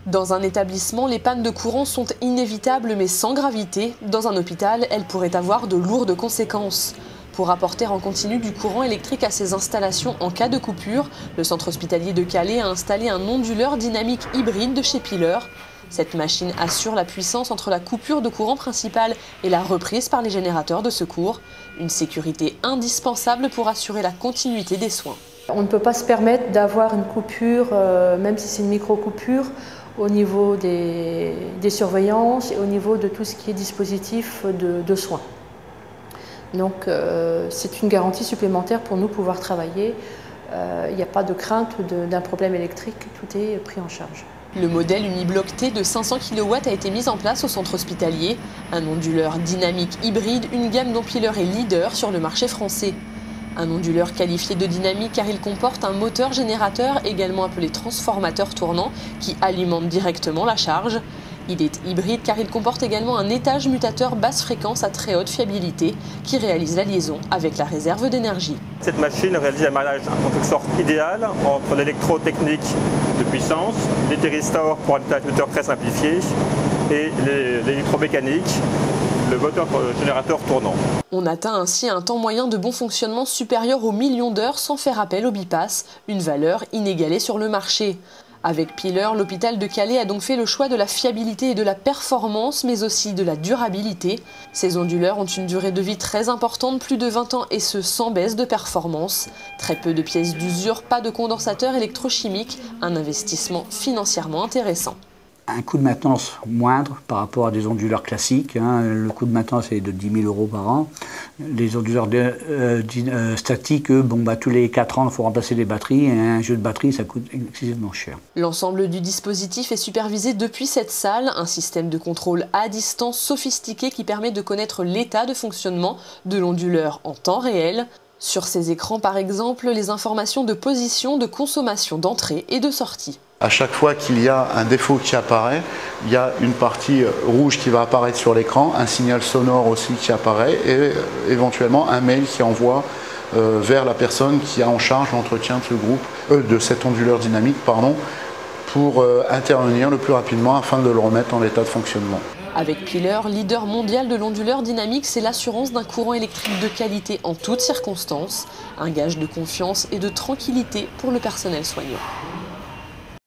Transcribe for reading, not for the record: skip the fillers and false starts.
Dans un établissement, les pannes de courant sont inévitables mais sans gravité. Dans un hôpital, elles pourraient avoir de lourdes conséquences. Pour apporter en continu du courant électrique à ces installations en cas de coupure, le centre hospitalier de Calais a installé un onduleur dynamique hybride de chez Piler. Cette machine assure la puissance entre la coupure de courant principale et la reprise par les générateurs de secours. Une sécurité indispensable pour assurer la continuité des soins. On ne peut pas se permettre d'avoir une coupure, même si c'est une micro-coupure, au niveau des surveillances et au niveau de tout ce qui est dispositif de soins. Donc c'est une garantie supplémentaire pour nous pouvoir travailler. Il n'y a pas de crainte d'un problème électrique, tout est pris en charge. Le modèle Unibloc T de 500 kW a été mis en place au centre hospitalier. Un onduleur dynamique hybride, une gamme dont Piler est leader sur le marché français. Un onduleur qualifié de dynamique car il comporte un moteur générateur, également appelé transformateur tournant, qui alimente directement la charge. Il est hybride car il comporte également un étage mutateur basse fréquence à très haute fiabilité qui réalise la liaison avec la réserve d'énergie. Cette machine réalise un mariage en quelque sorte idéal entre l'électrotechnique de puissance, les thyristors pour un étage moteur très simplifié et l'électromécanique, le moteur générateur tournant. On atteint ainsi un temps moyen de bon fonctionnement supérieur aux millions d'heures sans faire appel au bypass, une valeur inégalée sur le marché. Avec Piler, l'hôpital de Calais a donc fait le choix de la fiabilité et de la performance, mais aussi de la durabilité. Ces onduleurs ont une durée de vie très importante, plus de 20 ans, et ce sans baisse de performance. Très peu de pièces d'usure, pas de condensateur électrochimique, un investissement financièrement intéressant. Un coût de maintenance moindre par rapport à des onduleurs classiques. Le coût de maintenance est de 10 000 € par an. Les onduleurs statiques, tous les 4 ans, il faut remplacer les batteries. Et un jeu de batterie, ça coûte excessivement cher. L'ensemble du dispositif est supervisé depuis cette salle. Un système de contrôle à distance sophistiqué qui permet de connaître l'état de fonctionnement de l'onduleur en temps réel. Sur ces écrans, par exemple, les informations de position, de consommation, d'entrée et de sortie. À chaque fois qu'il y a un défaut qui apparaît, il y a une partie rouge qui va apparaître sur l'écran, un signal sonore aussi qui apparaît et éventuellement un mail qui envoie vers la personne qui a en charge l'entretien de ce groupe, de cet onduleur dynamique, pour intervenir le plus rapidement afin de le remettre en état de fonctionnement. Avec Piler, leader mondial de l'onduleur dynamique, c'est l'assurance d'un courant électrique de qualité en toutes circonstances, un gage de confiance et de tranquillité pour le personnel soignant.